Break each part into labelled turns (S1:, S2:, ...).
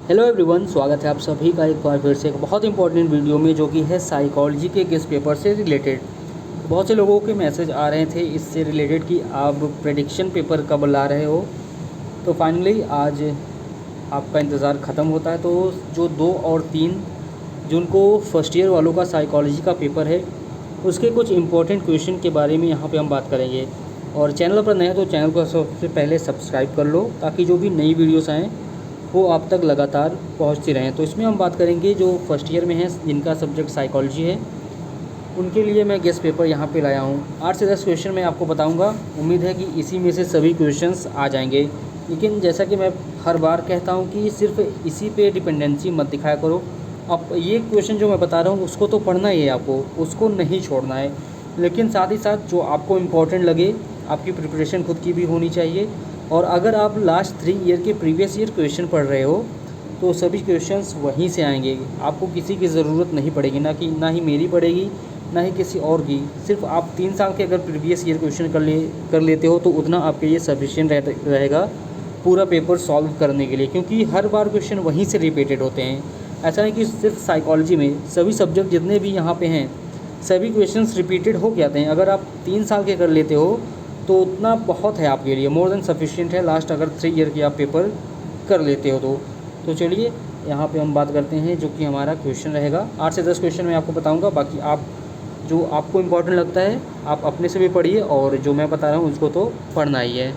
S1: Hello everyone, स्वागत है आप सभी का एक बार फिर से एक बहुत इंपॉर्टेंट वीडियो में, जो कि है साइकोलॉजी के गेस्ट पेपर से रिलेटेड। बहुत से लोगों के मैसेज आ रहे थे इससे रिलेटेड कि आप प्रेडिक्शन पेपर कब ला रहे हो। तो फाइनली आज आपका इंतज़ार ख़त्म होता है। तो जो 2 और 3 जून को फर्स्ट ईयर वालों का साइकोलॉजी का पेपर है, उसके कुछ इंपॉर्टेंट क्वेश्चन के बारे में यहाँ पे हम बात करेंगे। और चैनल पर नए हैं तो चैनल को सबसे पहले सब्सक्राइब कर लो, ताकि जो भी नई वीडियोस आएँ वो आप तक लगातार पहुंचती रहें। तो इसमें हम बात करेंगे जो फर्स्ट ईयर में है, जिनका सब्जेक्ट साइकोलॉजी है, उनके लिए मैं गेस्ट पेपर यहाँ पे लाया हूँ। 8 से 10 क्वेश्चन मैं आपको बताऊँगा। उम्मीद है कि इसी में से सभी क्वेश्चंस आ जाएंगे। लेकिन जैसा कि मैं हर बार कहता हूँ कि सिर्फ इसी पे डिपेंडेंसी मत दिखाया करो। अब ये क्वेश्चन जो मैं बता रहा हूँ उसको तो पढ़ना ही है आपको, उसको नहीं छोड़ना है। लेकिन साथ ही साथ जो आपको इम्पोर्टेंट लगे, आपकी प्रिपरेशन खुद की भी होनी चाहिए। और अगर आप लास्ट 3 ईयर के प्रीवियस ईयर क्वेश्चन पढ़ रहे हो तो सभी क्वेश्चंस वहीं से आएंगे। आपको किसी की ज़रूरत नहीं पड़ेगी, ना ही मेरी पड़ेगी, ना ही किसी और की। सिर्फ आप 3 साल के अगर प्रीवियस ईयर क्वेश्चन कर लेते हो तो उतना आपके लिए सफिशिएंट रहेगा पूरा पेपर सॉल्व करने के लिए, क्योंकि हर बार क्वेश्चन वहीं से रिपीटेड होते हैं। ऐसा नहीं कि सिर्फ साइकोलॉजी में, सभी सब्जेक्ट जितने भी यहाँ पे हैं सभी क्वेश्चंस रिपीटेड हो के आते हैं। अगर आप 3 साल के कर लेते हो तो उतना बहुत है आपके लिए, मोर देन सफिशिएंट है लास्ट अगर 3 ईयर की आप पेपर कर लेते हो तो चलिए यहाँ पे हम बात करते हैं जो कि हमारा क्वेश्चन रहेगा। 8 से 10 क्वेश्चन मैं आपको बताऊंगा। बाकी आप जो आपको इम्पोर्टेंट लगता है आप अपने से भी पढ़िए, और जो मैं बता रहा हूँ उसको तो पढ़ना ही है।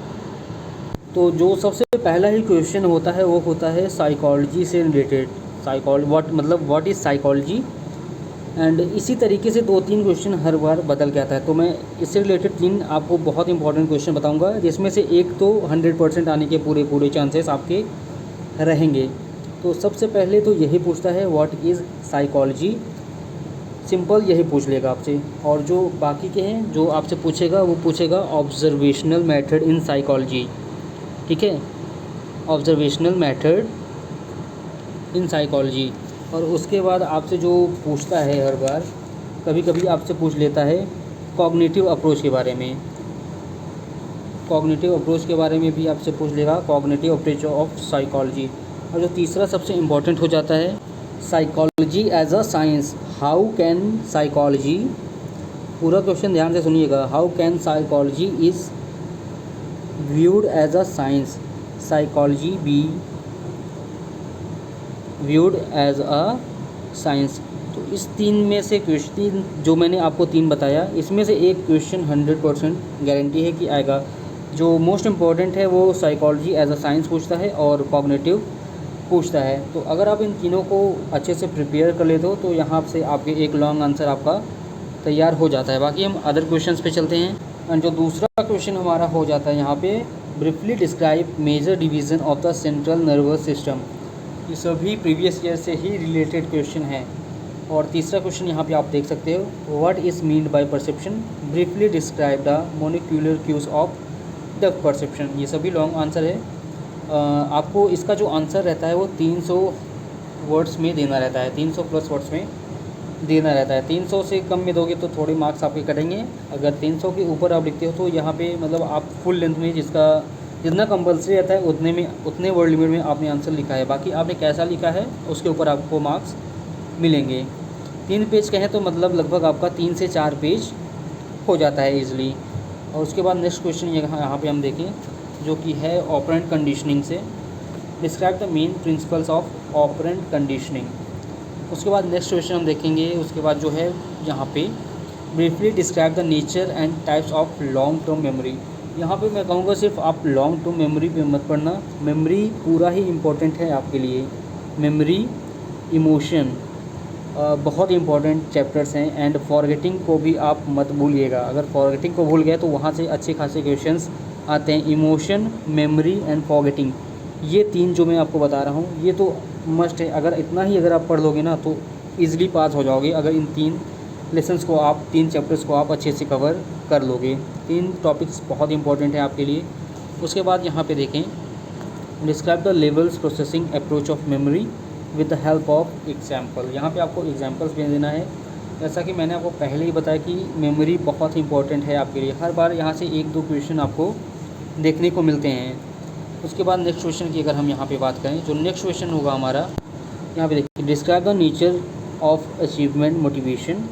S1: तो जो सबसे पहला ही क्वेश्चन होता है वो होता है साइकोलॉजी से related. What is psychology. And इसी तरीके से 2-3 क्वेश्चन हर बार बदल के आता है। तो मैं इससे रिलेटेड 3 आपको बहुत इंपॉर्टेंट क्वेश्चन बताऊंगा, जिसमें से एक तो 100% आने के पूरे चांसेस आपके रहेंगे। तो सबसे पहले तो यही पूछता है व्हाट इज़ साइकोलॉजी। सिंपल यही पूछ लेगा आपसे। और जो बाकी के हैं जो आपसे पूछेगा वो पूछेगा ऑब्जर्वेशनल मेथड इन साइकोलॉजी। ठीक है, ऑब्जर्वेशनल मेथड इन साइकोलॉजी। और उसके बाद आपसे जो पूछता है हर बार, कभी कभी आपसे पूछ लेता है कॉग्निटिव अप्रोच के बारे में। कॉग्निटिव अप्रोच के बारे में भी आपसे पूछ लेगा, कॉग्निटिव अप्रोच ऑफ साइकोलॉजी। और जो तीसरा सबसे इम्पॉर्टेंट हो जाता है psychology as a science. How can psychology, पूरा क्वेश्चन ध्यान से सुनिएगा, how can psychology is viewed as a science, psychology be viewed as a science. तो इस 3 में से क्वेश्चन जो मैंने आपको 3 बताया, इसमें से एक क्वेश्चन 100% गारंटी है कि आएगा। जो मोस्ट इम्पॉर्टेंट है वो साइकोलॉजी एज अ साइंस पूछता है और कॉग्निटिव पूछता है। तो अगर आप इन तीनों को अच्छे से प्रिपेयर कर लेते हो तो यहाँ से आपके एक लॉन्ग आंसर आपका तैयार हो जाता है। बाकी हम अदर क्वेश्चंस पे चलते हैं। एंड जो दूसरा क्वेश्चन हमारा हो जाता है यहाँ पे, briefly describe major division of the central nervous system. ये सभी प्रीवियस ईयर से ही रिलेटेड क्वेश्चन हैं। और तीसरा क्वेश्चन यहाँ पे आप देख सकते हो, what is meant by perception, briefly describe the molecular cues of depth perception. ये सभी लॉन्ग आंसर है। आपको इसका जो आंसर रहता है वो 300 वर्ड्स में देना रहता है, 300 प्लस वर्ड्स में देना रहता है। 300 से कम में दोगे तो थोड़े मार्क्स आपके कटेंगे। अगर 300 के ऊपर आप लिखते हो तो यहाँ पे मतलब आप फुल लेंथ में जितना कंपलसरी रहता है उतने वर्ड लिमिट में आपने आंसर लिखा है। बाकी आपने कैसा लिखा है उसके ऊपर आपको मार्क्स मिलेंगे। 3 पेज कहें तो मतलब लगभग आपका 3 से 4 पेज हो जाता है ईजिली। और उसके बाद नेक्स्ट क्वेश्चन यहाँ पे हम देखें जो कि है ऑपरेंट कंडीशनिंग से, describe the main principles of operant conditioning. उसके बाद नेक्स्ट क्वेश्चन हम देखेंगे। उसके बाद जो है यहाँ पे briefly describe the nature and types of long term memory. यहाँ पे मैं कहूँगा सिर्फ आप लॉन्ग टर्म मेमोरी पे मत पढ़ना, मेमोरी पूरा ही इम्पोर्टेंट है आपके लिए। मेमोरी, इमोशन बहुत इंपॉर्टेंट चैप्टर्स हैं। एंड फॉरगेटिंग को भी आप मत भूलिएगा। अगर फॉरगेटिंग को भूल गए तो वहाँ से अच्छे खासे क्वेश्चंस आते हैं। इमोशन, मेमोरी एंड फॉरगेटिंग, ये 3 जो मैं आपको बता रहा हूँ ये तो मस्ट है। अगर आप पढ़ लोगे ना तो ईज़िली पास हो जाओगे, अगर इन 3 लेसन्स को आप 3 चैप्टर्स को आप अच्छे से कवर कर लोगे। 3 टॉपिक्स बहुत इंपॉर्टेंट है आपके लिए। उसके बाद यहाँ पे देखें, describe the levels processing approach of memory with the help of example. यहाँ पे आपको एग्जाम्पल्स भी देना है। जैसा कि मैंने आपको पहले ही बताया कि मेमोरी बहुत इंपॉर्टेंट है आपके लिए। हर बार यहाँ से 1-2 क्वेश्चन आपको देखने को मिलते हैं। उसके बाद नेक्स्ट क्वेश्चन की अगर हम यहाँ पे बात करें, जो नेक्स्ट क्वेश्चन होगा हमारा, यहाँ पे देखिए, describe the nature of achievement motivation.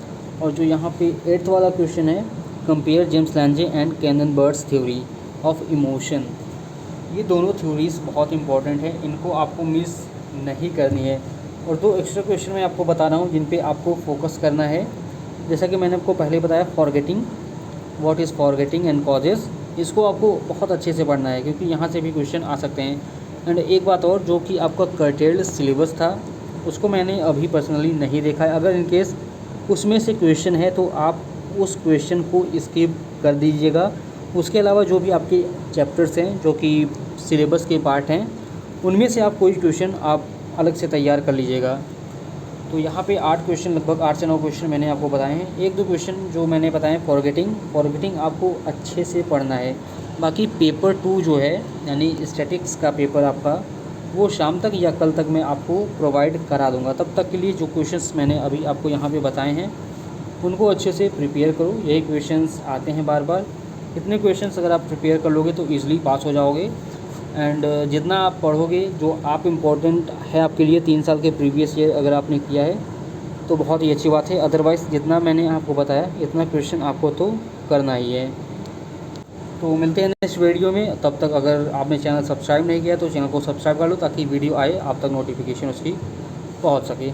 S1: और जो यहाँ पे 8th वाला क्वेश्चन है, compare James Lange and Cannon Bard's theory of emotion. ये दोनों थ्योरीज़ बहुत इंपॉर्टेंट है, इनको आपको मिस नहीं करनी है। और दो एक्स्ट्रा क्वेश्चन मैं आपको बता रहा हूँ जिन पे आपको फोकस करना है। जैसा कि मैंने आपको पहले बताया, forgetting, what is forgetting and causes, इसको आपको बहुत अच्छे से पढ़ना है क्योंकि यहाँ से भी क्वेश्चन आ सकते हैं। एंड एक बात और, जो कि आपका कर्टेल्ड सिलेबस था, उसको मैंने अभी पर्सनली नहीं देखा है। अगर इन केस उसमें से क्वेश्चन है तो आप उस क्वेश्चन को स्किप कर दीजिएगा। उसके अलावा जो भी आपके चैप्टर्स हैं जो कि सिलेबस के पार्ट हैं, उनमें से आप कोई क्वेश्चन आप अलग से तैयार कर लीजिएगा। तो यहाँ पे 8 क्वेश्चन, लगभग 8 से 9 क्वेश्चन मैंने आपको बताए हैं। 1-2 क्वेश्चन जो मैंने बताए फॉरगेटिंग आपको अच्छे से पढ़ना है। बाकी पेपर 2 जो है, यानी स्टैटिक्स का पेपर आपका, वो शाम तक या कल तक मैं आपको प्रोवाइड करा दूँगा। तब तक के लिए जो क्वेश्चंस मैंने अभी आपको यहाँ पे बताए हैं, उनको अच्छे से प्रिपेयर करो। यही क्वेश्चंस आते हैं बार बार। इतने क्वेश्चंस अगर आप प्रिपेयर कर लोगे तो ईज़िली पास हो जाओगे। एंड जितना आप पढ़ोगे, जो आप इम्पोर्टेंट है आपके लिए 3 साल के प्रीवियस ईयर अगर आपने किया है तो बहुत ही अच्छी बात है। अदरवाइज़ जितना मैंने आपको बताया इतना क्वेश्चन आपको तो करना ही है। तो मिलते हैं नेक्स्ट वीडियो में। तब तक अगर आपने चैनल सब्सक्राइब नहीं किया तो चैनल को सब्सक्राइब कर लो ताकि वीडियो आए आप तक नोटिफिकेशन उसकी पहुंच सके।